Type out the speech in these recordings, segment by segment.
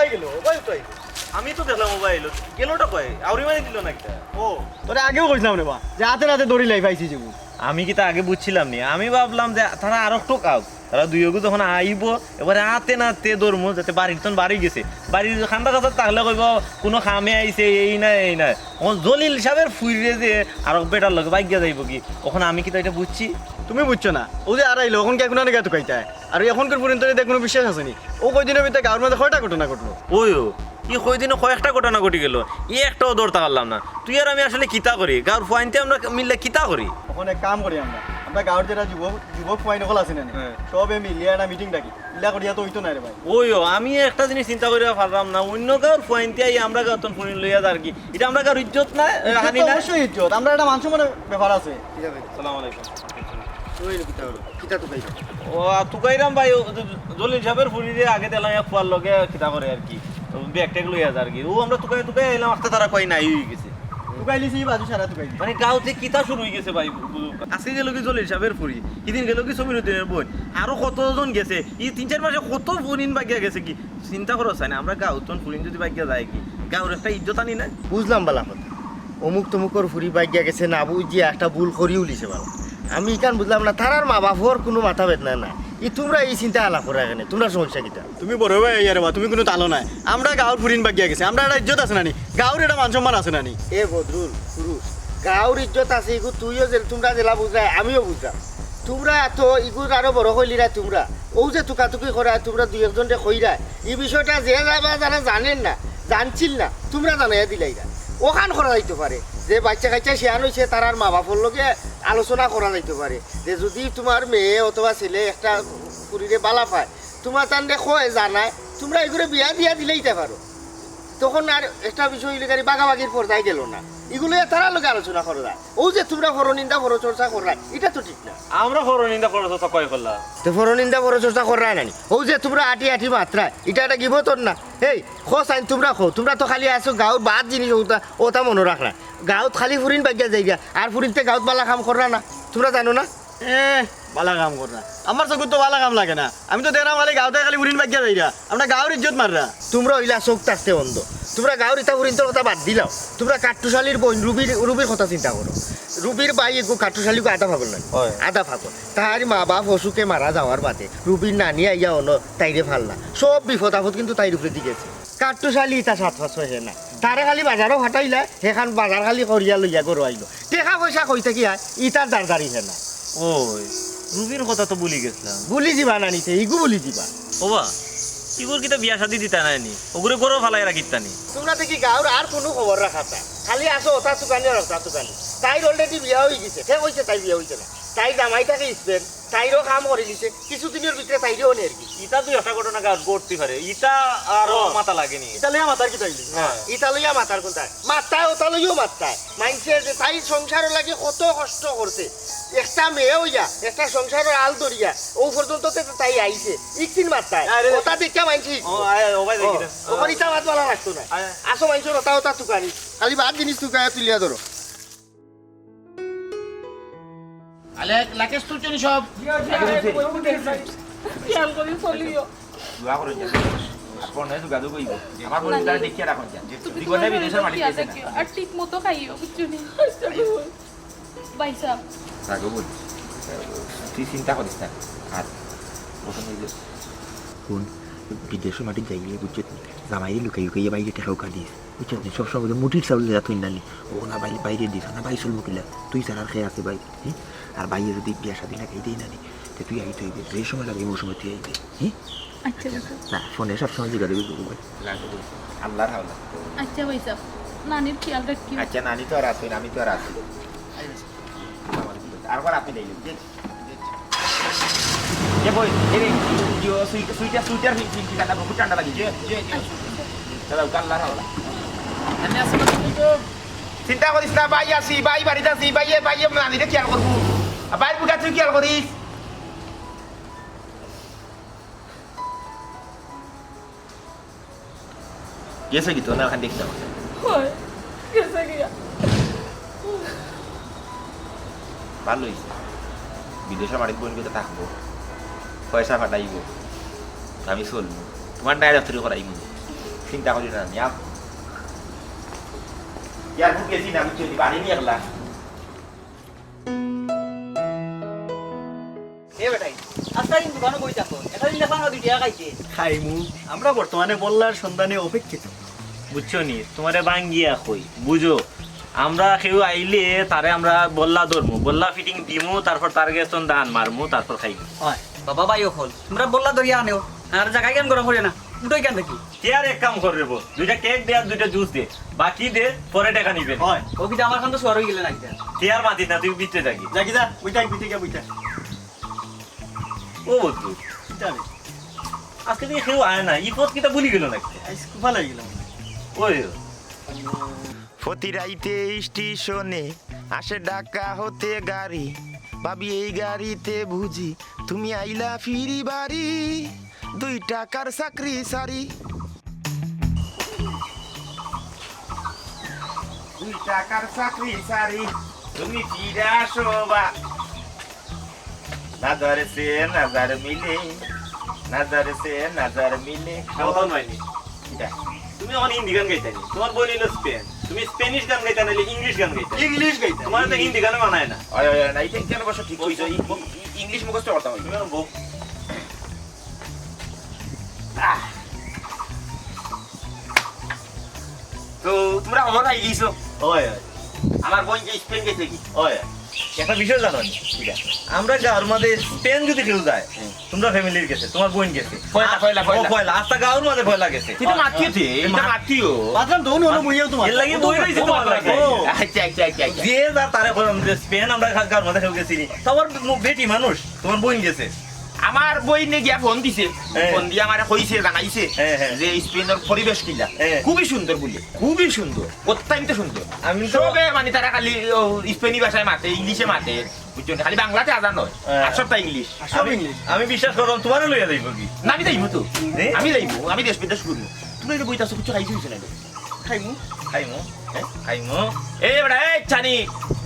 ওবাই গেল ওবাই উঠাই আমি তো দেখলাম মোবাইল গেলোটা কয় আউরি মারি দিল না একটা। ও তোরে আগেও কইছিলাম রে বা যে হাতে রাতে দড়ি লাই পাইছি যে আমি কি তা আগে বুঝছিলাম নি, আমি ভাবলাম যে তারা আরো টোকাও, তারা দুইগু যখন আইব এবারে হাতে নাতে দৌড়মু যাতে বাড়ির তখন বাড়ি গেছে, বাড়ির খান্দা কথা থাকলে কইব কোনো খামে আইছে এই না এই না, ওখান জলিল সাহেবের ফুইরে যে আর বেটার লোক বাইক গিয়া যাইব কি, ওখানে আমি কি তো এটা বুঝছি। তুমি বুঝছো না ও যে আড়াইলো এখন কে কোনো গেতো কাইতা আর এখনকার পর্যন্ত এদের কোনো বিশ্বাস আসেনি। ও কয়দিনের ভিতরে গাঁর মধ্যে কয়টা ঘটনা ঘটলো। ওই ই কয়দিনে কয়েকটা ঘটনা ঘটে গেল, একটাও দৌড়তে পারলাম না। তুই আর আমি আসলে কিতা করি গাঁর ফুয়াইনতে আমরা মিললে কিতা করি। ওখানে কাম করি আমরা গাঁর যারা যুবক ফুয়াইন সকল আছে না সবে মিলিয়ে একটা মিটিং ডাকি ইলা করিয়া তো হইতো না রে ভাই। আমি একটা জিনিস চিন্তা করে পারলাম না, অন্য গাঁর ফুয়াইনতে আমরা গাঁর তখন ফুয়াইন লইয়া আর কি, এটা আমরা গাঁর ইজ্জত না হানি না। অবশ্যই ইজ্জত, আমরা একটা মান সম্মানের ব্যাপার আছে। আসসালামু আলাইকুম। কিতা তো পাইছো ও তুকাইরাম ভাই জলিল সাহেবের ফুরিরে আগে দিলাম এক ফুয়ার লগে কিতা করে আর কি, ব্যাগ ট্যাগ লইয়া আর কি, ও আমরা তুকাই এলাম আসতে তারা কই নাই হয়ে গেছে। তুকাইলিছি বাজু সারা তুকাইলি মানে গাঁওতে কিতা শুরু হয়ে গেছে ভাই। আজকে গেল কি জলিল সাহেবের ফুরি, সেদিন গেল কি সমীরুদ্দিনের বোন, আরো কতজন গেছে, এই ৩-৪ মাসে কত ফুরিন বাগিয়া গেছে কি চিন্তা করো চাই না। আমরা গাঁও তখন ফুরিন যদি বাগিয়া যায় কি গাঁওর একটা ইজ্জত আনি না। বুঝলাম বালা কথা, অমুক তমুকর ফুরি বাইকিয়া গেছে না বুঝিয়ে একটা ভুল করি উলিছে বালা। আমি ইকান বুঝলাম না তারার মা বাপর কোনো মাথা বেদনা না, তোমরা এই চিন্তা আলাপ করা এখানে তোমরা সমস্যা কিটা। তুমি বড় ভাই ইয়ারে বা তুমি কোনো তালো নাই, আমরা গাঁর ফুরিন বাগিয়া গেছে, আমরা একটা ইজ্জত আছে নানি, গাঁর একটা মান সম্মান আছে নানি। এ বদরুল পুরুষ গাঁর ইজ্জত আছে ইগু তুইও যে তোমরা জেলা বুঝাই আমিও বুঝলাম, তোমরা তো ইগুর আরো বড় কইলিরা তোমরা ও যে তুকাতুকি করা তোমরা দুই একজনকে কইরা এই বিষয়টা যে যারা জানেন না জানছিল না তোমরা জানাইয়া দিলাইরা ওখান করা যাইতে পারে যে বাচ্চা কাচ্চা শিয়ান হয়েছে তার মা বাপর লগে আলোচনা করা যাইতে পারে যে যদি তোমার মেয়ে অথবা ছেলে একটা পুরীরে বালা পায় তোমার তান্ডে কয় জানায় তোমরা এগুলো বিয়া দিয়া দিলেইতে পারো, তখন আর একটা বিষয় গাড়ি বাগাবাগির পর্দায় গেল না, এগুলো তারা লোক আলোচনা করা যায়। ও যে তোমরা পরনিন্দা পরচর্চা করা এটা তো ঠিক না। আমরা পরনিন্দা করো তো কয় করলাম তো পরনিন্দা পরচর্চা করা নানি ও যে তোমরা আটি মাত্রা এটা একটা গিবতর না। এই খোঁজ আইন তোমরা খো, তোমরা তো খালি আসো গাঁৱত বাদ জিনিস ওটা মনে রাখ না, গাঁৱত খালি ফুরিন বাগিয়া যাইগা আর ফুরিনতে গাঁৱত বালা কাম করা না তোমরা জানো না। বালা কাম করা আমার চকুর তো বালা কাম লাগে না, আমি তো দেখলাম খালি গাঁওতে খালি ফুরিন বাগিয়া যাইরা আমরা গাঁর ইজ্জত মাররা। তোমরা ওইলা চোখ থাকতে অন্ধ, তোমরা গাঁৱৰ ইটা ফুরিনতর কথা বাদ দিলাও, তোমরা কাঠুশালীর বোন রুবির কথা চিন্তা করো। রুবির বাই এগো কাঠুশালীকে আধা ফাগল নাই আধা ফাগল, তাহার মা বাপ অসুখে মারা যাওয়ার বাদে রুবির নানি আইয়া অন তাইরে ফাললা, সব বিপদ আপদ কিন্তু তাইর উপরে দিয়েছে। কাঠুশালী ইটা 7 বছর হে না, তারে খালি বাজারও ফাটাইলা সেখান বাজার খালি করিয়া লইয়া গরু আইলো, টেকা পয়সা কই থাকি ইটার দাঁড়দারি হে না। ওই রুবির কথা তো ভুলি গেছিলাম। বুলি যাবা নানিতে ইগু বুলি যাবা ওবা ইগুর কিতা বিয়া শাদি দিতা নাইনি, ওগুলো গরো ফালাই রাখিতানি। তোমরা দেখি গাঁৱৰ আর কোনো খবর রাখা তা খালি আসো ওটা তুকানি আর ওটা তুকানি। তাইর অলরেডি বিয়া হয়ে গেছে, সে কইছে তাই বিয়া হয়েছে না, তাই জামাই থাকে স্পেন তাইরও কাম করে দিছে কিছুদিনের ভিতরে তাইরেও নেই আর কি। ইটা তুই একটা ঘটনা ঘটতে পারে, ইটা আরো মাথা লাগেনি। ইতালিয়া মাতার কি তাইলি ইটা লইয়া মাতার কোথায় মাত্রায় ওটা লইও মাত্রায় মাইনছে যে তাই সংসারও লাগে কত কষ্ট করছে, একটা মেয়ে হইয়া একটা সংসারের আল ধরিয়া ও পর্যন্ত তাই আইছে ইকদিন মাত্রায় ওটা দেখা মাইনছি ওখানে ইটা মাত বলা লাগতো না। আসো মাইনছো ওটা তুকানি খালি বাদ জিনিস তুকায়া তুলিয়া ধরো। আলে লাকেশ তুলছেন সব খেয়াল করে চলিও দোয়া করে যান আপন না যোগাযোগ কইব আমার বলি তারা দেখিয়া রাখুন যান জীবনে বিদেশের মাটি দিয়েছে না আর ঠিক মতো খাইও বুঝছো নি ভাইসা রাগো বল তুই চিন্তা করিস না আর প্রথমে যে কোন বিদেশের মাটি যাইলে বুঝছে জামাই লুকাই লুকাইয়ে বাইরে টেকাও কাঁদিস বুঝছো সবসময় মুটির চাউল যা তুই নালি ও না বাইরে দিস না ভাই চলবো কিলা তুই স্যার আর খেয়ে আছে ভাই হ্যাঁ আর বাইরে যদি বিয়া শাদি লাগাই দিই নানি তো তুই আইতে হইবে যে সময় লাগে ওই সময় তুই আইবে হ্যাঁ আচ্ছা না ফোনে সবসময় জিগা দেবে লাগো বল আল্লাহর হাওলা আচ্ছা ভাইসা নানির খেয়াল রাখিও আচ্ছা নানি তো আর আসবে না আমি তো আর আসি আর বার আপনি দেইলেন যে বই এই যে সুইটার ফিল কাটা বহুত ঠান্ডা লাগে যে দাদা আল্লাহর হাওলা আমি আসলে চিন্তা করিস না ভাই আসি ভাই বাড়িতে আসি ভাইয়ে নানিরে খেয়াল করবো ভাই বুটা তুই খেয়াল করিস গেছে কি তো না ওখানে দেখতে হয় গেছে গিয়া ভালো হয়েছে বিদেশের মাটির বোনকে থাকবো পয়সা ফাটাইব আমি চলবো তোমার ডাইরেক্ট করাইব চিন্তা করি না নিয়া ইয়ার বুকে গেছি না বুঝছি বাড়ি নিয়ে গেলা এ বেটাই আজকাল কিন্তু দোকানে বই থাকো এটা দিন দেখলাম 2 টাকা খাইছে খাইমু আমরা বর্তমানে বল্লার সন্ধানে অপেক্ষিত। বুঝছো নি তোমারে বাঙ্গিয়া কই বুঝো আমরা কেউ আইলে তারে আমরা বল্লা ধরমু বল্লা ফিটিং দিমু তারপর তার গেছন দান মারমু তারপর খাইমু হয় বাবা ভাই হল তোমরা বললা দরিয়া আনেও আর জায়গায় কেন গরম করে না উঠোই কেন দেখি কে আর এক কাম করবো 2টা কেক দে আর 2টা জুস দে বাকি দে পরে টাকা নিবেন হয় ও কিন্তু আমার খান তো শহর হয়ে গেলে নাকি কে আর মাতিস না তুই বিতে থাকি যাকি যা বুইটা বুইটা বুইটা ও বন্ধু জানি আজকে থেকে কেউ আয় না ই পথ কিটা ভুলি গেল নাকি আইস খুব ভালো লাগিল ওই প্রতি রাইতে স্টেশনে আসে ঢাকা হতে গাড়ি ভাবি এই গাড়িতে বুঝি তুমি আইলা ফিরি বাড়ি 2 টাকার চাকরি সারি 2 টাকার চাকরি সারি তুমি ফিরে আসো বা নজর সে নজর মিলে নজর সে নজর মিলে সাবধান হয়নি এটা তুমি আমার হিন্দি গান গাইতানি তোমার বই নিল স্পেন তুমি স্পেনিশ গান গাইতা নাইলে ইংলিশ গান গাইতা ইংলিশ গাইতে তোমার তো হিন্দি গানে মানায় না ওই ওই না এটা কেন বসে ঠিক হইছো ইংলিশ মুখস্থ করতাম তুমি আমার বউ তো তোমরা খবর পাই গেছো ওই আমার বোন যে স্পেন গেছে কি ওই একটা বিষয় জানো নি আমরা গাঁর মধ্যে স্পেন যদি কেউ যায় তোমরা ফ্যামিলির গেছে তোমার বোন গেছে পয়লা, পয়লা, পয়লা। ও পয়লা আস্তা গাঁর মধ্যে পয়লা গেছে এটা মাতিয়েছে এটা মাতিও বাদলাম দৌন হলো মুইও তোমার এর লাগি বই রইছে তোমার লাগে আচ্ছা আচ্ছা আচ্ছা আচ্ছা যে যা তারে বললাম যে স্পেন আমরা গাঁর মধ্যে কেউ গেছি তোমার বেটি মানুষ তোমার বোন গেছে আমার বই নে গিয়া ফোন দিছে হ্যাঁ। ফোন দিয়ে আমার কইছে জানাইছে হ্যাঁ, হ্যাঁ। যে স্পেনের পরিবেশ কিলা হ্যাঁ। খুবই সুন্দর বলে খুবই সুন্দর অত্যন্ত সুন্দর আমি তো সবে মানে তারা খালি স্পেনি ভাষায় মাতে ইংলিশে মাতে বুঝছো না? খালি বাংলাতে আজান নয় হ্যাঁ। আর সবটা ইংলিশ সব ইংলিশ আমি বিশ্বাস করলাম তোমারও লইয়া যাইব কি না আমি যাইব তো এ? আমি যাইব আমি দেশ বিদেশ ঘুরবো তুমি এটা বইতে আসো কিছু খাইছো হয়েছে না খাইমু খাইমু খাইমু এই বেটা এই ছানি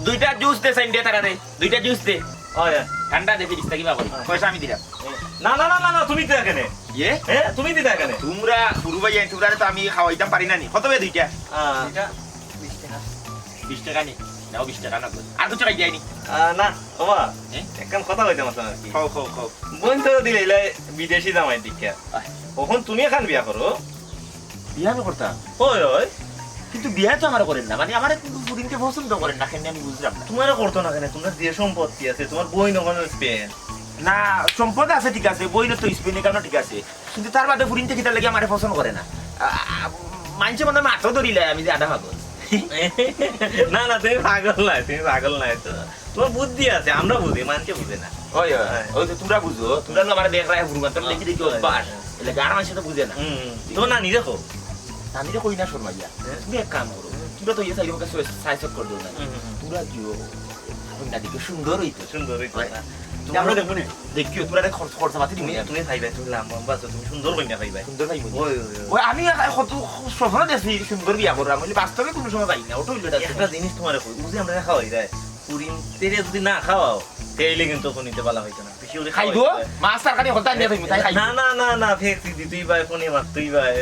2টা জুস দে সাইন দে তারা রে 2টা জুস দে ওই ঠান্ডা দে ফিরিস থাকি বাবা পয়সা আমি দিলাম না না না না না তুমি দিতা কেনে ইয়ে হ্যাঁ তুমি দিতা কেনে তোমরা গুরু ভাই তোমরা তো আমি খাওয়াইতাম পারি না নি কত বে 2টা এটা 20 টাকা 20 টাকা নি নাও 20 টাকা না আর কিছু খাই যায়নি না বাবা এ? একদম কথা হইতে আমার আর কি খাও খাও খাও বোন তো দিলে এলে বিদেশি জামাই দীক্ষা কখন তুমি এখন বিয়া করো বিয়া আমি করতাম ওই ওই কিন্তু বিয়া তো আমার করেন না মানে আমার পুরিনকে পছন্দ করেন না কেন আমি বুঝলাম না তোমারও করতো না কেন তোমার যে সম্পত্তি আছে তোমার বই নখন স্পেন না সম্পদ আছে ঠিক আছে বই তো স্পেনের কারণে ঠিক আছে কিন্তু তার বাদে পুরিনতে কিতার লাগে আমার পছন্দ করে না মানছে মনে হয় মাথা ধরিলে আমি যে আধা ভাগল না না তুমি পাগল নাই তুমি পাগল নাই তো তোমার বুদ্ধি আছে আমরা বুঝি মানুষে বুঝে না ওই ওই তো তোমরা বুঝো তোমরা তো আমার দেখ রায় পুরুমান তোর লেখি দেখি অভ্যাস এলে আর মানুষ তো বুঝে না তোমার নানি দেখো আমি তো কই না শর্মাইয়া তুমি এক কাম করো তোমরা তো ইয়ে সাইড আমাকে সাইজ করে দিও না তোমরা দিও না দিকে সুন্দর হইতো সুন্দর হইতো না আমরা দেখবো না দেখিও তোমরা খরচা পাতি দিও তুমি খাইবে তুমি লম্বা আছো তুমি সুন্দর কইনা খাইবে সুন্দর ভাই ওই ওই আমি কত স্বপ্ন দেখছি সুন্দর বিয়া করলাম বলে বাস্তবে কোনো সময় পাই না ওটা হইলো একটা জিনিস তোমার কই বুঝি আমরা খাওয়াই দেয় পুরিন তেরে যদি না খাওয়াও তাইলে কিন্তু তখন নিতে পালা হইতো না বেশি করে খাইবো মাছ তরকারি হতা নিয়ে তুমি তাই খাইবো না না না না ফেক দিতেই ভাই ফোনে মারতেই ভাই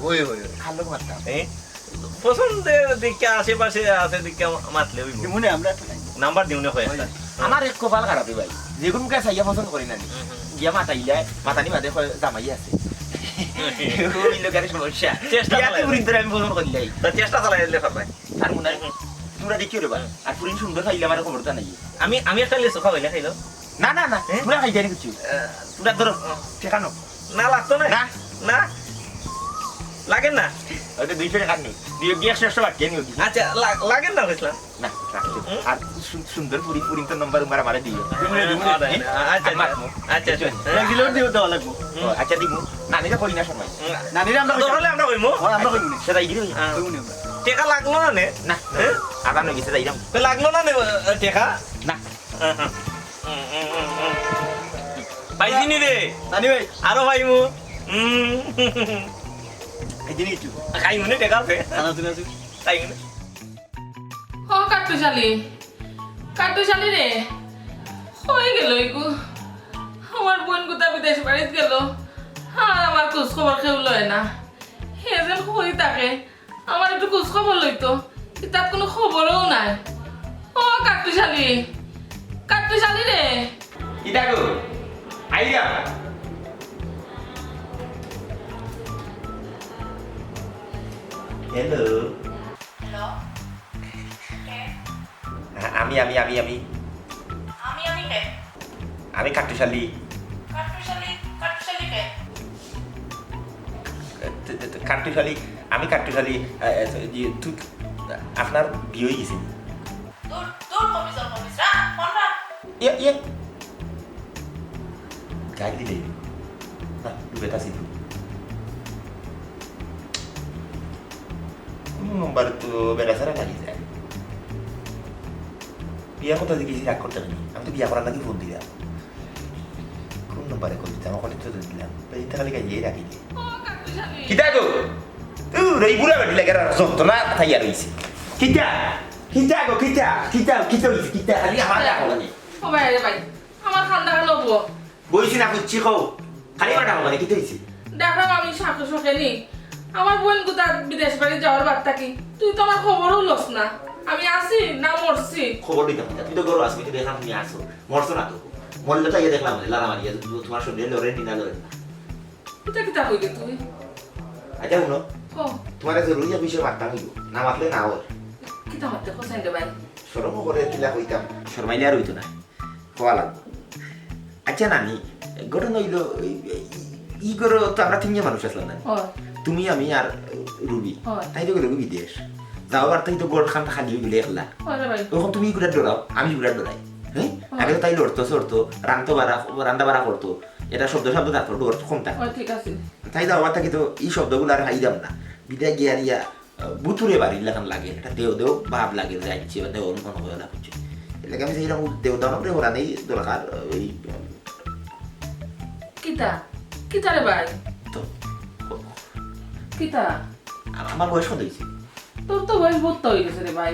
ওই ওই খালো মারতা এই পছন্দের দিকে আশেপাশে আছে দিকে মাতলে ওই মনে আমরা নাম্বার দিও না হয় আমার এক কপাল খারাপ ভাই যে কোনো কাজ চাইয়া পছন্দ করি না গিয়া মাতাইলে মাতানি মাঝে জামাই আছে ওই লোকের সমস্যা চেষ্টা বিয়াতে চালাই। পুরিন ধরে আমি পছন্দ করি লাই তা চেষ্টা চালাই দিলে পারবে আর মনে হয় তোমরা দেখিও রে বা আর পুরিন সুন্দর খাইলে আমার খবরটা নাই আমি একটা লেসো খাওয়াইলে খাইলো না না না তোমরা খাই জানি কিছু তোমরা ধরো ঠেকানো না লাগতো না না না লাগেন না ওটা 200 টাকা নেই দিয়ে গিয়ে 100 বাকি নিও কি আচ্ছা লাগেন না কইছিলাম না রাখছো আর সুন্দর পুরিন তো নম্বর উমার আমারে দিও আচ্ছা আচ্ছা দিলেও দিও দেওয়া লাগবো আচ্ছা দিব নানিরা কই না সময় নানিরা আমরা ধরলে আমরা কইমু আমরা কইমু সেটাই দিও কইমু না টাকা লাগলো না নে না আবার নয় গেছে যাইলাম তো লাগলো না নে টাকা না পাইছিনি রে নানি ভাই আরো পাইমু এই জিনিস একটু খাইমু নে টাকা আছে খানা তুলে আছে খাইমু নে ও কাটুশালি রে হয়ে গেল এগু আমার বোন কোথা বিদেশ বাড়িতে গেল আর আমার খোঁজ খবর কেউ লয় না হে যেন হয়ে থাকে আমার একটু খোঁজ খবর লইতো তার কোনো খবরও নাই ও কাটুশালি কাটুশালি রে কিতা গো আইয়া হ্যালো হ্যালো আমি আমি আমি আমি আমি কে আমি কাটুশালী কাটুশালি কাটুশালি কে কাটুশালী আমি কাটুশালী আপনার বিয়ে হয়ে গেছে দূর দূর কবিজর কবিজরা কোনটা ইয়ে ইয়ে গাড়ি দিলে না ডুবে তাছি কোন নম্বর তো বেড়াছাড়া লাগি যায় বিয়া কথা দেখেছি রাগ করতে পারি আমি তো বিয়া করার নাকি ফোন দিলাম কোন নম্বরে কল দিতে আমার কলেজ তো দিলাম এইটা খালি গাইয়ে রাখি দিয়ে ও কাটুশালি কিতা গো তুই এই বুড়া বেটি লাগে যন্ত্রণা থাইয়া রইছে কিতা কিতা গো কিতা কিতা কিতা হইছে কিতা খালি আমার রাখো লাগে ও ভাই রে ভাই আমার খান্দা খালো বো বইছি না কুচ্ছি খাও খালি মাটা মানে কিতা হইছে দেখলাম আমি শাকে শোকে নি আমার বোন গুতা বিদেশ বাড়ি যাওয়ার বাদ থাকি তুই তো আমার খবরও লস না আমি আসি না মরছি খবর দিতাম না তুই তো গরু আসবি তুই দেখলাম তুমি আসো মরছো না তো মরলে তো ইয়ে দেখলাম লালা মারিয়া তোমার শরীরে লড়ে নিনা লড়ে না কিতা কিতা কইলি তুই আচ্ছা শুনো ও তোমার জরুরি বিষয় মারতাম হইব না মারলে না ওর কিতা মারতে কোসাইন রে ভাই সরম করে কিলা কইতাম শর্মাইলে আর হইতো না খোয়া লাগবো আচ্ছা নানি ঘটনা হইলো ই করো তো আমরা তিনজন মানুষ আসলাম না ও তুমি আমি আর রুবি হয়। তাই তো গেল বিদেশ যাওয়ার তাই তো গোড় খানটা খালি হয়ে গেলে একলা ও রে ভাই তখন তুমি ঘুরে ডরাও আমি ঘুরে ডরাই হ্যাঁ আগে তো তাই লড়তো চড়তো রান্না বাড়া করতো এটা শব্দ শব্দ থাকতো ডোর কম থাকতো ও ঠিক আছে তাই যাওয়ার থাকি তো এই শব্দগুলো আর হাইদাম না বিদায় গিয়া নিয়া বুতুরে বাড়ি লাগান লাগে এটা দেও দেও ভাব লাগে যাইছে বা দেও অনুমান হয়ে লাগছে এলাকা আমি সেইরকম দেও দানবরে হরা নেই দরকার ওই কিতা কিতা রে ভাই তো কিতা আমার বয়স কত হয়েছে তোর তো বয়স বহুত হয়ে গেছে রে ভাই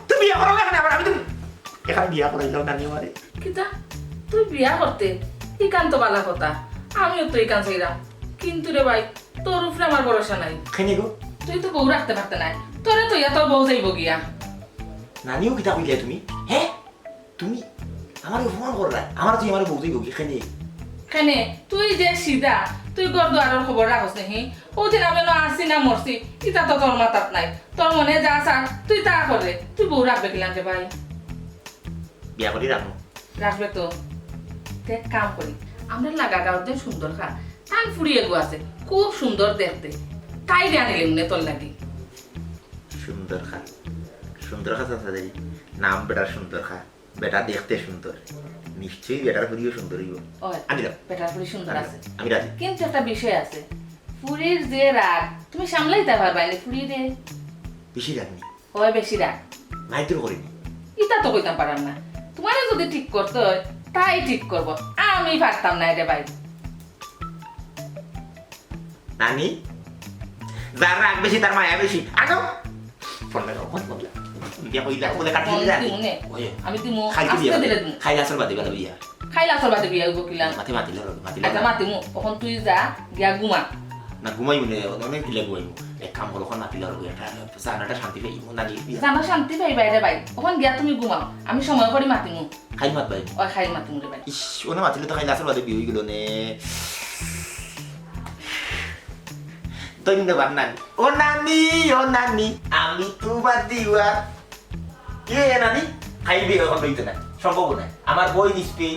তুমি বিয়া করো না আবার আমি তো এখানে বিয়া করাইলাম নানি আমারে কিতা তুই বিয়া করতে ইকান তো বালা কথা আমিও তো ইকান চাইলাম কিন্তু রে ভাই তোর উপরে আমার ভরসা নাই খাইনি গো তুই তো বউ রাখতে পারতে নাই তোরে তো ইয়া তোর বউ যাইব গিয়া নানিও কিতা কইলে তুমি হ্যাঁ তুমি আমার ফোন করলা আমার তুই আমার বউতেই গো খাইনি কেনে তুই যে সিধা তুই গর দুয়ারের খবর রাখস নাহি ওদিন আমি না আসি না মরছি ইটা তো তোর মাথাত নাই তোর মনে যা চাস তুই তা করে তুই বউ রাখবে কিলাম রে ভাই বিয়া করি রাখো রাখবে তো দেখ কাম করি আমরা লাগা গাঁওতে সুন্দর খা টান ফুরিয়ে গো আছে খুব সুন্দর দেখতে তাই আনিলে মনে তোর লাগি সুন্দর খা চাচাদের নাম বেটা সুন্দর খা বেটা দেখতে সুন্দর নিশ্চয়ই বেটার ফুরিও সুন্দর হইব আমি রাখ বেটার ফুরি সুন্দর আছে আমি রাজি কিন্তু একটা বিষয় আছে ফুরির যে রাগ তুমি সামলাইতে পারবা না ফুরি রে বেশি রাখনি হয় বেশি রাগ মাইত্র করিনি ইটা তো কইতাম পারাম না তোমার যদি ঠিক করতে হয় তাই ঠিক করব আমি পারতাম না রে ভাই নানি যার রাগ বেশি তার মায়া বেশি আনো ফোন লাগাও ফোন লাগাও বিয়া কইলা ওলে কাটি দিলা আমি দিমু খাইতে আস্তে বিয়া দিলে দিমু খাইলা আসর বাদে বেলা বিয়া খাইলা সব বাদে বিয়া হইব কিলাম মাথে মাতিলা আচ্ছা মাতিমু তখন তুই যা গিয়া ঘুমা না ঘুমাইব না অনেক দিলে ঘুমাইব এক কাম করো এখন মাতিলা রবি এটা জানাটা শান্তি পাইব নানি বিয়া জানা শান্তি পাইবা রে ভাই তখন গিয়া তুমি ঘুমাও আমি সময় করে মাতিমু খাই মাত ভাই ওই খাই মাতিমু রে ভাই ইস ওনে মাতিলে তো খাইলা আসর বাদে বিয়ে হয়ে গেল নে ধন্যবাদ নানি ও নানি আমি তোমার দিওয়া কে নানি খাই বিয়ে এখন লইতে না সম্ভব না আমার বই নিসপে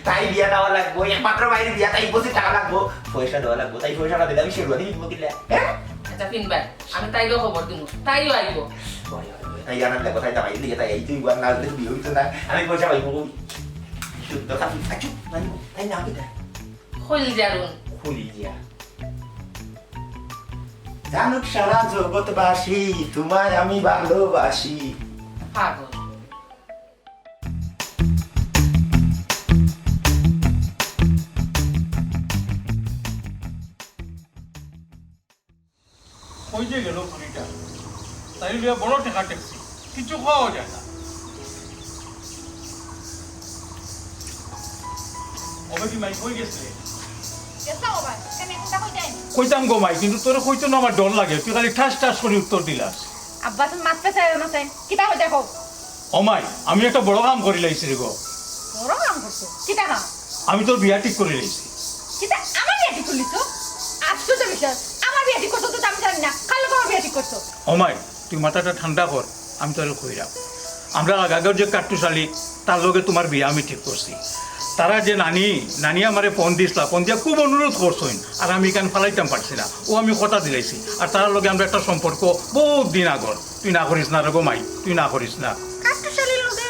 তাই বিয়া দেওয়া লাগবো একমাত্র বাইরে বিয়া তাই বসে টাকা লাগবো পয়সা দেওয়া লাগবো তাই পয়সাটা দিলে আমি শেরবানি দিব কিলা আচ্ছা ফিন ভাই আমি তাইও খবর দিমু তাইও আইব তাই জানার লাগবো তাই দামাই দিয়ে তাই এই তুই বার না হলে বিয়ে হইতো না আমি পয়সা পাইবো শুদ্ধ খাবি আচ্ছা নানি তাই না কি হইল জারুন খুলি দিয়া জানুক সারা জগৎবাসী তোমায় আমি ভালোবাসি পাগল ওই যে গেল পুরীটা তাই লিয়া বড় টেকা ট্যাক্সি কিছু খাওয়া যায় না ওবে কি মাইক হয়ে গেছে কইতাম গো মাই কিন্তু তোর কইতো না আমার ডর লাগে তুই খালি ঠাস ঠাস করে উত্তর দিলাস আব্বা তুমি মাছ পেছাই না চাই কিতা হই দেখো অমাই আমি একটা বড় কাম করি লাইছি রে গো বড় কাম করছো কিতা কাম আমি তোর বিয়া ঠিক করে লাইছি কিতা আমার বিয়ে ঠিক করলিছো আশ্চর্য বিষয় আমার বিয়ে ঠিক করছো তো আমি জানি না কালো তোমার বিয়ে ঠিক করছো অমাই তুই মাথাটা ঠান্ডা কর আমি তোর কইরাম আমরা আগের যে কাট্টুশালী তার লগে তোমার বিয়ে আমি ঠিক করছি তারা যে নানি আমারে ফোন দিসলা ফোন দিয়া খুব অনুরোধ করছইন আর আমি এখানে ফালাইতাম পারছি না ও আমি কথা দিলাইছি আর তার লগে আমরা একটা সম্পর্ক বহুত দিন আগর তুই না করিস না রে গো মাই তুই না করিস না কাট্টুশালীর লোকে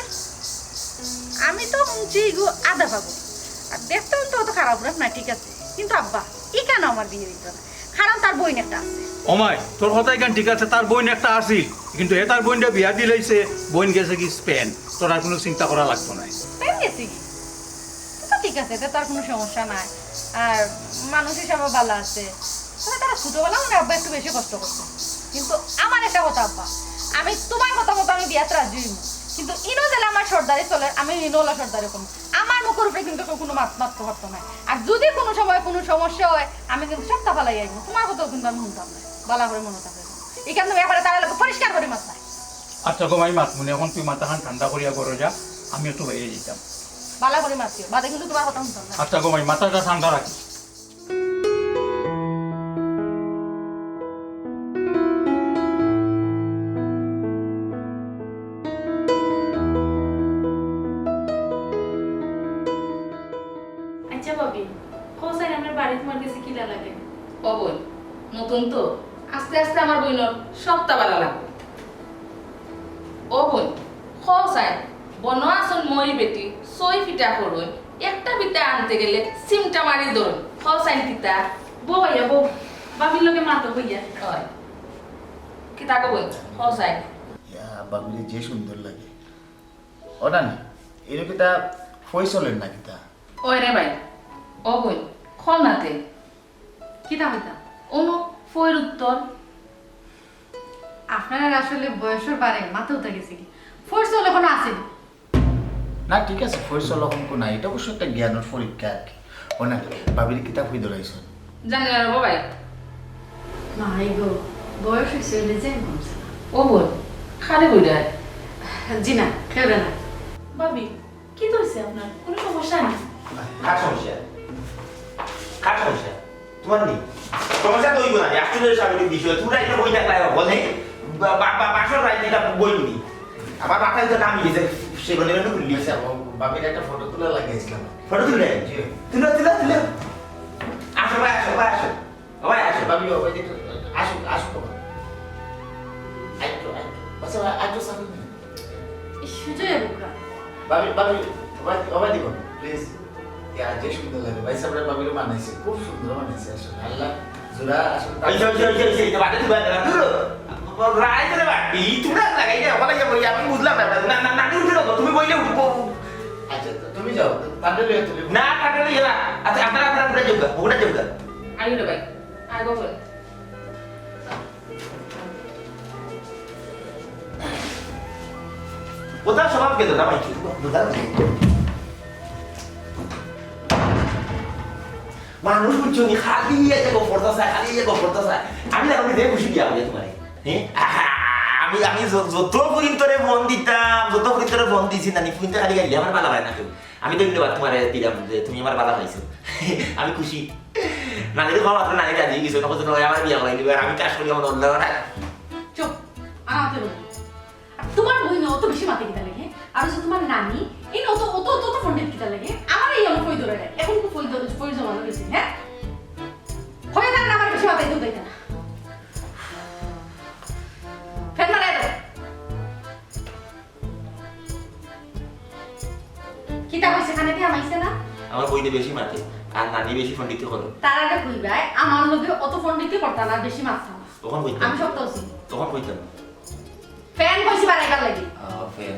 আমি তো মুচি গো আদা পাবো আর দেখতেও তো অত খারাপ না ঠিক আছে কিন্তু আব্বা ই কেন আমার বিয়ে দিত না কারণ তার বইন একটা আছে অমাই তোর কথা এখান ঠিক আছে তার বোন একটা আসিল কিন্তু এ তার বোনটা বিয়া দিলাইছে বোন গেছে কি স্পেন তোর আর কোনো চিন্তা করা লাগতো না পেন গেছি কি তো ঠিক আছে তার কোনো সমস্যা নাই আর মানুষ হিসাবে ভালো আছে তবে তারা ছোটবেলা মানে আব্বা একটু বেশি কষ্ট করছে কিন্তু আমার একটা কথা আব্বা আমি তোমার কথা মতো আমি বিয়াতে রাজি হইব কিন্তু ইনো জেলা আমার সর্দারি চলে আমি ইনোলা সর্দারি করবো আমার মুখের উপরে কিন্তু কেউ কোনো মাছ মারতে পারতো না আর যদি কোনো সময় কোনো সমস্যা হয় আমি কিন্তু সপ্তাহ ফালাই আইব তোমার কথাও কিন্তু আমি শুনতাম না বালা করে মনে থাকে এখানে তুমি একবারে তারা লোক পরিষ্কার করে মাছ নাই আচ্ছা গো মাই মাত মনে এখন তুই মাথাখান ঠান্ডা করিয়া করো যা আমি একটু বাইরে যেতাম বালা করে মাছিও বাদে কিন্তু তোমার কথা শুনতাম না আচ্ছা গো মাই মাথাটা ঠান্ডা রাখি আচ্ছা বাবি কোসাই আমরা বাড়ি তোমার কাছে কিলা লাগে ও বই নতুন তো আস্তে আস্তে আমার বইনর সপ্তাহ বালা লাগবে ও বই কোসাই বনো আসন মই বেটি সই ফিটা করুন একটা বিটা আনতে গেলে সিমটা মারি ধরুন কোসাই কিতা বউ ভাইয়া বউ বাবির লগে মাতো হইয়া হয় কিতা কো বই কোসাই বাবিরে যে সুন্দর লাগে ওটা না এরকম তা ফয়সলের না কিতা ওই রে ভাই ও বই খল নাতে কিতা হইতা অনু ফয়ের উত্তর আপনার আসলে বয়সের বারে মাথা উঠে গেছে কি ফোর্স হলে কোনো আছে না ঠিক আছে ফয়সল এখন কোন না এটা অবশ্য একটা জ্ঞানের পরীক্ষা আর কি ও না বাবির কিতাব হই ধরাইছেন জানি না রে ভাই নাই গো বয়স হয়েছে যে ও বই খালি বই দেয় জি না খেবে না ভাবি কি হইছে আপনার কোনো সমস্যা নেই কার সমস্যা কার সমস্যা তোমার নেই সমস্যা তো হইব না আসলে স্বাভাবিক বিষয় তোমরা এটা বই থাকলে বলে বাসর রাজনীতিটা বইনি আবার মাথায় তো কামি গেছে সেগুলো খুললি বাবির একটা ফটো তুলে লাগিয়েছিলাম ফটো তুলে তুলে তুলে তুলে আসো ভাই আসো ভাই আসো ভাই আসো বাবি ওই দিকে আসুক আসুক আইতো আচ্ছা আইতো সামনে সুজয় বুকা বাবি বাবি ওই দিব প্লিজ ইয়া যে সুন্দর লাগে ভাই সাহেব বাবির বানাইছে খুব সুন্দর বানাইছে আসলে আল্লাহ জোড়া আসলে ওই বাড়ি তুই বাড়ি রায় করে বাড়ি তোমরা লাগাই না ওখানে যাবো আমি বুঝলাম না না নানি উঠে দেবো তুমি বইলে উঠবো আচ্ছা তুমি যাও তাহলে লিয়ে তুমি না কাটলে ইয়া আচ্ছা আপনারা আপনারা যোগা ওটা যোগা আইও রে ভাই আই গো বল ওটা স্বভাব কেন না ভাই মানুষ বুঝছো নি খালি এসে গফরতা চায় খালি এসে গফরতা চায় আমি না আমি দেখে খুশি দিয়া বলে তোমার হ্যাঁ আমি আমি যত পরিন্তরে ফোন দিতাম যত পরিন্তরে ফোন দিছি নানি কিন্তু খালি গালি আমার ভালো হয় না কেউ আমি ধন্যবাদ তোমার দিলাম যে তুমি আমার ভালো হয়েছো আমি খুশি নানির খাওয়া মাত্র নানি রাজি গেছো তখন আমার বিয়া করে দিবে আমি চাষ করি আমার অন্য চুপ আনাতে বলো তোমার বই না অত বেশি মাথা কিতা লাগে আর যে তোমার নানি এই অত অত অত তো পণ্ডিত কিতা লাগে আমার এই অনেক কই ধরে দেয় এখন তো কই জমানো গেছে হ্যাঁ হয়ে থাক না আমার বেশি মাথায় তো দেয় না ফের মারাই দাও কিতা কইছে খানে দিয়ে আমাইছে না আমার বইতে বেশি মাঠে আর নানি বেশি পণ্ডিত করো তার আগে কইবাই আমার লগে অত পণ্ডিতই করতা না বেশি মাথা তখন কইতাম আমি সব তৌছি তখন কইতাম ফ্যান কইছি বানাইবার লাগি ফের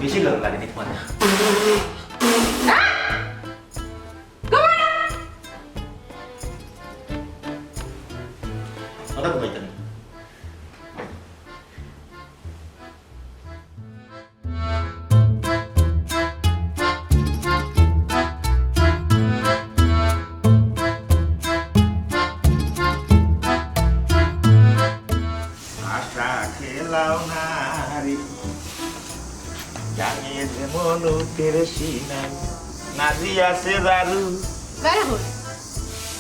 বেশি গরম লাগে তোমার ওটা কইতাম নারী জানে যেমন তেরে সিনাই নাজি আছে দারু গাড়ি হল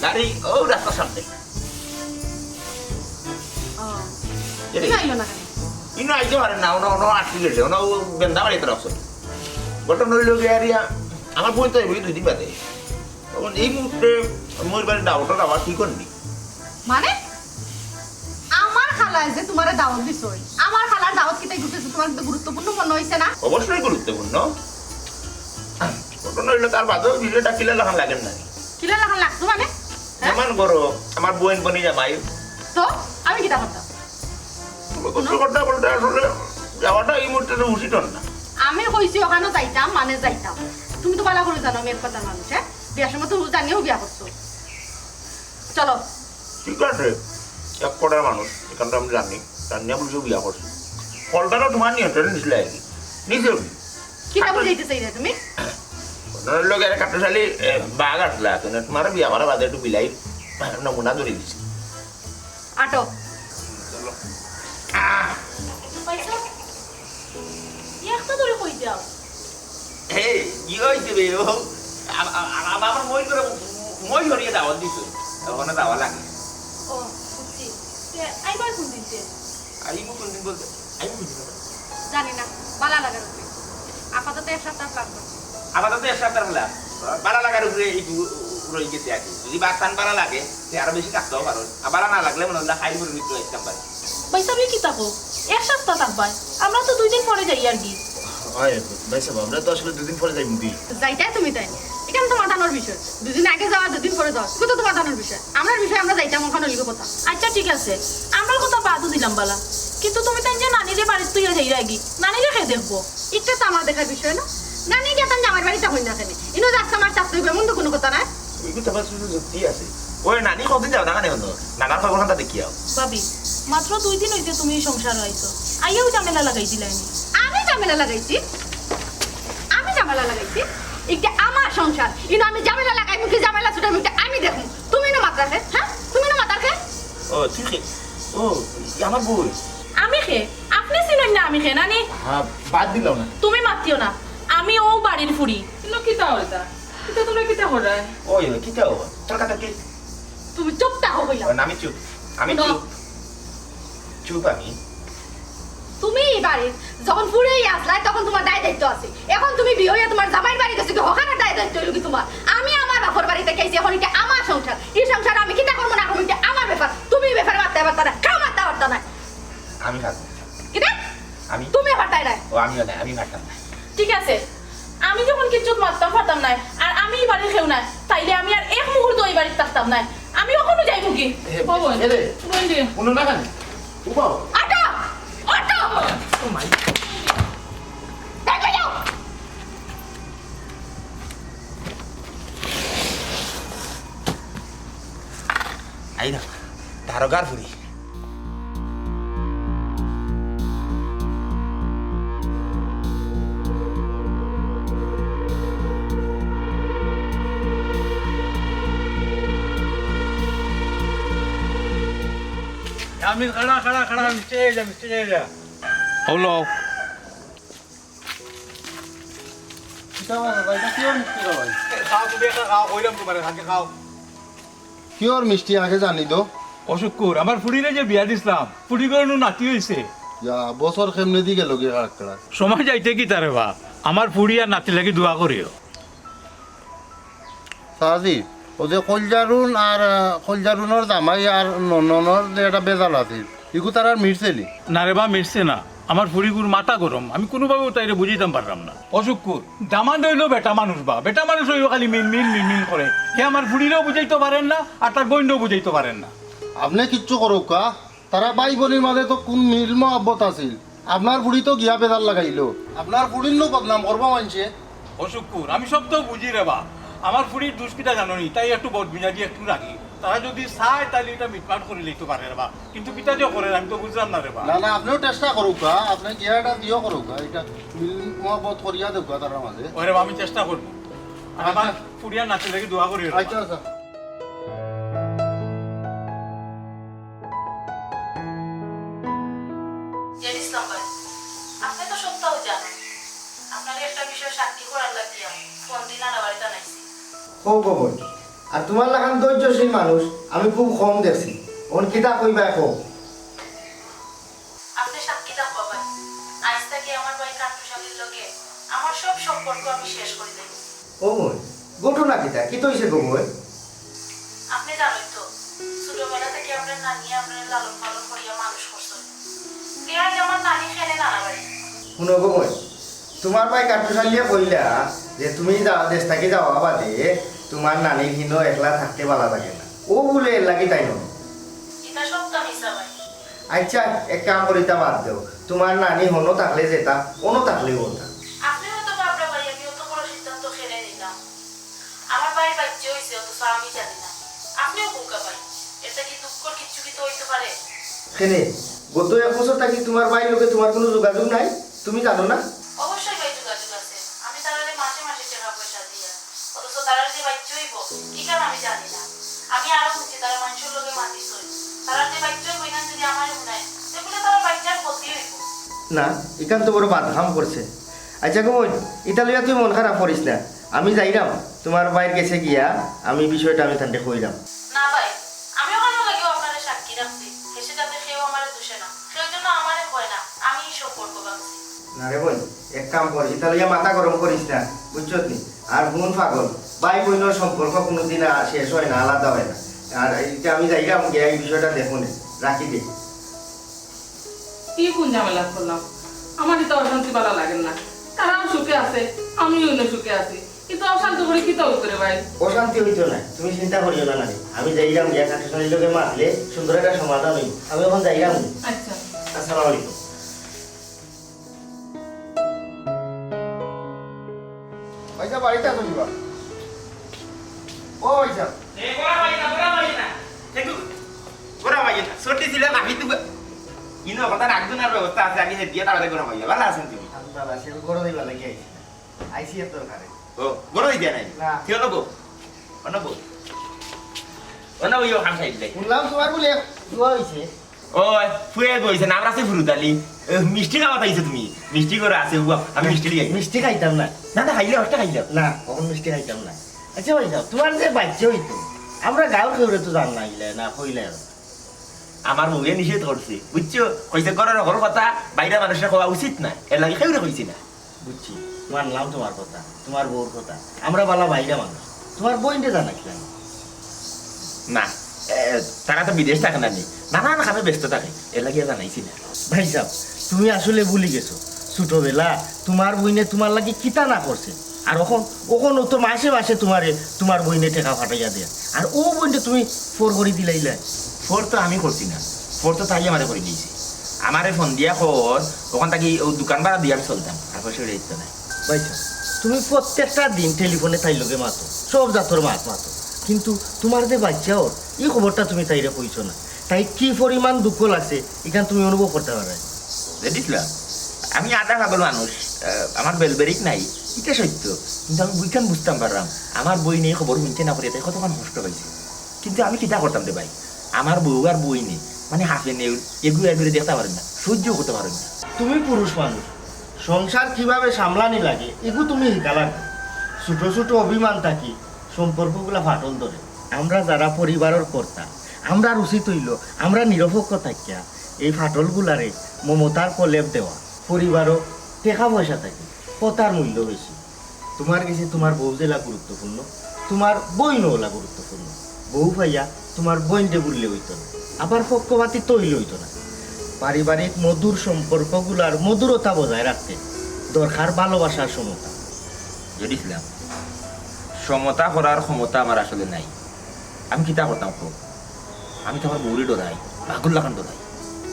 গাড়ি ও রাস্তার সামনে আইলো না কেন ইনো আইতে পারে না ওনা ওনা আটকে গেছে ওনা ও বেন্দা বাড়িতে রাখছে ঘটনা হইল গিয়া আমার বই তো দুই দিন বাদে তখন এই মুহূর্তে মোর বাড়ি ডাউটর আবার কি করবি মানে আমার খালায় যে তোমারে দাওয়াত দিছই আমার খালার দাওয়াত কি তাই তোমার গুরুত্বপূর্ণ মনে হইছে না অবশ্যই গুরুত্বপূর্ণ ঘটনা হইল তার বাদেও ভিডিওটা কিলে লাগান লাগেন না কিলা লাগান লাগতো মানে যেমন করো আমার বোন বনি জামাই তো আমি কিটা করতাম কথা বলতে আসলে যাওয়াটা এই মুহূর্তে উচিত না আমি কইছি ওখানে যাইতাম মানে যাইতাম তুমি তো ভালো করে জানো আমি এক কথার মানুষ হ্যাঁ বিয়ার সময় তো জানিও বিয়া করছো চলো ঠিক আছে এক কটার মানুষ এখানটা আমি জানি জানিয়া বুঝেও বিয়া করছি ফলটারও তোমার নিয়ন্ত্রণে নিছিলে আর কি নিজেও কিটা বুঝাইতে চাই রে তুমি লোক এর কাটশালি বাঘ আসলা তোমার বিয়া করা বাদে একটু বিলাই নমুনা ধরে দিছি আটো পয়সা একটা ধরে কই যাও এই কি হয়েছে বে ও আমার মই ধরিয়ে দাওয়াত দিছো ওখানে দাওয়া লাগে ও বুঝছি আইবার কোন দিতে আইবো কোনদিন বলতে আইবো বুঝতে জানি না ভালো লাগে তুমি আপাতত এক সপ্তাহ প্ল্যান করছি আপাতত এক সপ্তাহ হলা বাড়া লাগার উপরে একটু রয়ে গেছে আর কি যদি বাতান বাড়া লাগে সে আরো বেশি কাটতেও পারো আর বাড়া না লাগলে মনে হলো খাই করে নিতে আসতাম পারি পয়সা বি কি থাকো এক সপ্তাহ থাকবাই আমরা তো 2 দিন পরে যাই আর কি হয় ভাই সাহেব আমরা তো আসলে 2 দিন পরে যাই মুদি যাইতাই তুমি তাই এখানে তো মাথানোর বিষয় দুদিন আগে যাওয়া দুদিন পরে যাওয়া কত তো মাথানোর বিষয় আমার বিষয় আমরা যাইতাম ওখানে লিখে কথা আচ্ছা ঠিক আছে আমরা কথা বাদও দিলাম বালা কিন্তু তুমি তাই যে নানিরে বাড়িতে তুই যাই রাগি নানিরে খেয়ে দেখবো একটা তো আমার দেখার বিষয় না নানি গেতাম যে আমার বাড়িতে হই না কেন ইনো যাচ্ছে আমার চাকরি এমন তো কোনো কথা নাই ওই কথা বাস যুক্তি আছে ওই নানি কতদিন যাও না কেন নানার খবরটা দেখিয়াও ভাবি মাত্র 2 দিন হইছে তুমি সংসার হইছো আইয়াও ঝামেলা লাগাই দিলাইনি আমি ঝামেলা লাগাইছি এটা আমার সংসার ইনো আমি ঝামেলা লাগাই মুখে ঝামেলা ছুটাই মুখে আমি দেখুন তুমি না মাত্রা খে হ্যাঁ তুমি না মাত্রা খে ও ঠিক ও আমার বই আমি খে আপনি চিনেন না আমি খে নানি হ্যাঁ বাদ দিলাম না তুমি মাতিও না আমি ও বাড়ির ফুড়ি কিন্তু কিতা হইতা কিতা তোমরা কিতা করায় ওই কি তাও তোর কথা কি তুমি চুপ থাকো কইলা আমি চুপ আমি চুপ চুপ আমি তুমি এই বাড়ি যখন ফুড়েই আসলাই তখন তোমার দায় দায়িত্ব আছে এখন তুমি বিয়ে হয়ে তোমার জামাইর বাড়ি গেছো কি ওখানে দায় দায়িত্ব হইলো কি তোমার আমি আমার বাপর বাড়িতে গেছি এখন এটা আমার সংসার এই সংসার আমি কিতা করবো না করবো এটা আমার ব্যাপার তুমি ব্যাপারে মারতে পারতা না কেউ মারতে পারতা না আমি থাকবো কিটা আমি তুমি পারতাই না ও আমিও না আমি থাকতাম না ঠিক আছে আমি যখন কিচ্ছু মারতাম ফারতাম না আর আমি এই বাড়ির খেউ না তাইলে আমি আর এক মুহূর্ত ওই বাড়িতে থাকতাম না আমি ওখানে যাইব কি বাবু রইন দিয়ে কোনো না কেন উপাও আটা আটা ও মাই দেখো যাও আই না দারোগার ফুরি আমি খাড়া মিষ্টি যা হলো খাও তুমি একটা খাও ওইরকম তোমার আগে খাও কিয়র মিষ্টি আগে জানি তো অশুকুর আমার ফুড়িরে যে বিয়া দিছিলাম ফুড়ি করে নাতি হয়েছে বছর কেমনে দি গেল গিয়ে কাকড়া সময় যাইতে কি তারে বা আমার ফুড়ি আর নাতি লাগি দোয়া করিও সাজি ও যে কলজারুনের জামাই আর ননর যে একটা বেজাল আছিল ইগু তার আর মিটছেলি না রে বা মিটছে না আমার ফুড়িগুর মাথা গরম আমি কোনোভাবেও তাইরে বুঝিতাম পারলাম না অশুকুর দামান রইল বেটা মানুষ বা বেটা মানুষ হইও খালি মিন করে সে আমার ফুড়িরেও বুঝাইতে পারেন না আর তার বইনও বুঝাইতে পারেন না আপনি কিচ্ছু করুক কা তারা বাই বোনের মাঝে তো কোন মিল মহব্বত আছিল আপনার বুড়ি তো গিয়া বেজাল লাগাইলো আপনার বুড়ির নো বদনাম করবো মানছে অশুকুর আমি সব তো বুঝি রে বা আমার ফুড়ির দুষ্কিটা জানি তাই একটু বদমিজাজি একটু রাখি তারা যদি চায় তাহলে এটা মিটমাট করে লিখতে পারে রে বা কিন্তু কিতা যে করে আমি তো বুঝলাম না রে বা না আপনিও চেষ্টা করুক কা আপনি গিয়া এটা দিও করুক এটা মিল মহব্বত করিয়া দেব তার মাঝে ওরে বা আমি চেষ্টা করবো আর আমার ফুড়িয়ার নাচে লাগি দোয়া করি রে বা। আচ্ছা আচ্ছা জানো আপনাকে একটা বিষয় সাক্ষী করার লাগিয়া কোন দিন আর বাড়িতে নাইছি ও গোবর আর তোমার লাগান ধৈর্যশীল মানুষ আমি খুব কম দেখছি ওন কিতা কইবা কো আপনি সাক্ষী থাকবা ভাই আজ থেকে আমার ভাই কান্টুশালীর লগে আমার সব সম্পর্ক আমি শেষ করে দেব ও বোন ঘটনা কিতা কি তৈছে গোবর আপনি জানেন তো ছোটবেলা থেকে আপনার নানি আপনার লালন পালন করিয়া মানুষ করছেন আজ আমার নানি খেলে নানা বাড়ি শুনো গোবর তোমার ভাই কাঠুশালিয়া কইলা যে তুমি দেশ থেকে যাওয়া বাদে তোমার নানির হিনো একলা থাকতে ভালো লাগে না ও বলে এর লাগি তাই নয় এটা সবটা মিশা ভাই আচ্ছা এক কাম করিতা বাদ দেও তোমার নানি হনো থাকলে যেতা অনো থাকলে ওটা আপনি হয়তো আপনার ভাই আমি অত বড় সিদ্ধান্ত খেলে নিলাম আমার ভাই বাচ্চা হয়েছে অথচ আমি জানি না আপনিও বোকা ভাই এটা কি দুঃখর কিচ্ছু কি তো হইতে পারে কেনে গত 1 বছর থাকি তোমার ভাই লোকে তোমার কোনো যোগাযোগ নাই তুমি জানো না অবশ্যই ভাই যোগাযোগ আছে আমি তারারে মাসে মাসে টাকা পয়সা দিয়া অথচ তারা যে বাচ্চা হইব কি কারণ আমি জানি না আমি আরো বুঝছি তারা মানুষের লোকে মাতিস হই তারা যে বাচ্চা হইব না যদি আমার শুনায় তাহলে তারা বাচ্চার ক্ষতি হইব না এখান তো বড় বাধাম করছে আচ্ছা গো এটা লইয়া তুই মন খারাপ করিস না আমি যাইরাম তোমার বাইরে গেছে গিয়া আমি বিষয়টা আমি তান্ডে কইরাম না ভাই আমি ওখানে লাগেও আপনারা সাক্ষী রাখছি এসে যাতে সেও আমার দোষে না সেই জন্য আমারে ভয় না আমি সম্পর্ক ভাবছি না রে বোন এক কাম কর এটা লইয়া মাথা গরম করিস না বুঝছো নি আর বোন পাগল ভাই বোনের সম্পর্ক কোনোদিন শেষ হয় না আলাদা হয় না আর এটা আমি যাইরাম গিয়া এই বিষয়টা দেখো নে রাখি দে কি কোন ঝামেলা করলাম আমারই তো অশান্তি ভালো লাগে না তারাও সুখে আছে আমিও অন্য সুখে আছি কিন্তু অশান্তি করে কি তো করে ভাই অশান্তি হইতো না তুমি চিন্তা করিও না নানি আমি যাইরাম গিয়া কাঠের লোকে মারলে সুন্দর একটা সমাধান হই আমি এখন যাইরাম আচ্ছা আসসালামু আলাইকুম পয়সা বাড়িতে আসো নিবা ও পয়সা ছোটি ছিল নাকি তুমি ইনো কথা রাখতো না ব্যবস্থা আছে আগে দিয়ে তাহলে করে ভাইয়া ভালো আছেন তুমি দাদা সে গরো দিবা লাগি আইছি এর দরকারে ও বড় দিয়া নাই না। কেউ নবো অনবো অনবো ইও খাম খাই দিলাই শুনলাম তোমার বলে দোয়া হইছে ওই ফুয়ে বইছে নাম আছে ফুরুদালি মিষ্টি খাওয়া তাইছো তুমি মিষ্টি করে আছে হুয়া আমি মিষ্টি দিয়ে মিষ্টি খাইতাম না না না খাইলে অষ্ট খাইলে না কখন মিষ্টি খাইতাম না আচ্ছা ভাই যাও তোমার যে বাচ্চা হইতো আমরা গাঁও কেউ তো জান না ইলে না কইলে আমার মুখে নিষেধ করছে বুঝছো কইছে করার ঘর কথা বাইরে মানুষের খাওয়া উচিত না এর লাগে কেউ কইছি না বুঝছি মানলাম তোমার কথা তোমার বউর কথা আমরা বালা বাইরে মানুষ তোমার বইনটা জানা কি না তারা তো বিদেশ থাকে না নি নানান কামে ব্যস্ত থাকে এর লাগে জানাইছি না ভাই সাহেব তুমি আসলে ভুলি গেছো ছোটবেলা তোমার বইনে তোমার লাগে কিতা না করছে আর ওখন তো মাসে মাসে তোমার বইনে টেকা ফাটাইয়া দেয়া আর ও বইনটা তুমি ফোর করে দিলাইলে ফোর তো আমি করছি না ফোর তো তাই আমাদের করে দিয়েছি আমারে ফোন দিয়া খবর ওখান থেকে দোকান ভাড়া দিয়ে আমি চলতাম আর পয়সা দিতে নাই ভাই সাহেব তুমি প্রত্যেকটা দিন টেলিফোনে তাই লোকে মাতো সব জাতর মাতো কিন্তু তোমার যে বাচ্চা ওর এই খবরটা তুমি তাইরে কইছো না তাই কি পরিমাণ দুঃখ লাগছে এখান তুমি অনুভব করতে পারবে বুঝলাম আমি আধা পাগল মানুষ আমার বেলবেরিক নাই এটা সত্য কিন্তু আমি বইখান বুঝতাম পারলাম আমার বই নিয়ে খবর শুনতে না করে তাই কতক্ষণ কষ্ট পাইছে কিন্তু আমি কিতা করতাম রে ভাই আমার বউ আর বই নেই মানে হাফে নেই এগুলো এগুলো দেখতে পারেন না সহ্য করতে পারেন না তুমি পুরুষ মানুষ সংসার কিভাবে সামলানি লাগে এগু তুমি শিকালা ছোট ছোট অভিমান থাকি সম্পর্কগুলা ফাটল ধরে আমরা যারা পরিবারের কর্তা আমরা উচিত হইল আমরা নিরপেক্ষ থাকিয়া এই ফাটলগুলারে মমতার কলেপ দেওয়া পরিবারও টেকা পয়সা থাকে কথার মূল্য বেশি তোমার কাছে তোমার বউ জেলা গুরুত্বপূর্ণ তোমার বইনও ওলা গুরুত্বপূর্ণ বউ ভাইয়া তোমার বইনটে বললে হইতো না আবার পক্ষপাতি তৈল হইতো না পারিবারিক মধুর সম্পর্কগুলার মধুরতা বজায় রাখতে দরকার ভালোবাসার সমতা বুঝলাম সমতা করার ক্ষমতা আমার আসলে নাই আমি কিতা করতাম খুব আমি তো আমার বউরে ডরাই পাগল লাগান ডরাই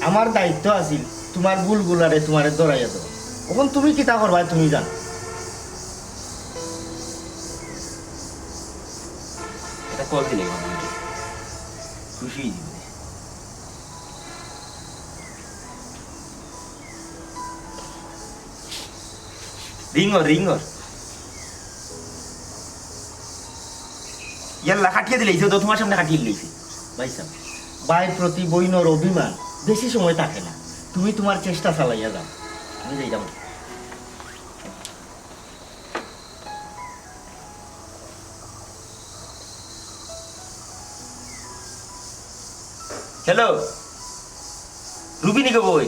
আমার দায়িত্ব আছিল তোমার ভুলগুলারে তোমারে দরাইয়া দেবো এখন তুমি কিতা করবা তুমি জানো এটা কল দিলে খুশি হয়ে যাবে রিঙ্গর ইয়াল্লা কাটিয়ে দিলেইছে তো তোমার সামনে কাটিয়ে দিলেইছে ভাই সাহেব ভাইয়ের প্রতি বইনর অভিমান বেশি সময় থাকে না তুমি তোমার চেষ্টা চালাইয়া যাও আমি যাই যাবো হ্যালো রুবিনী কে বই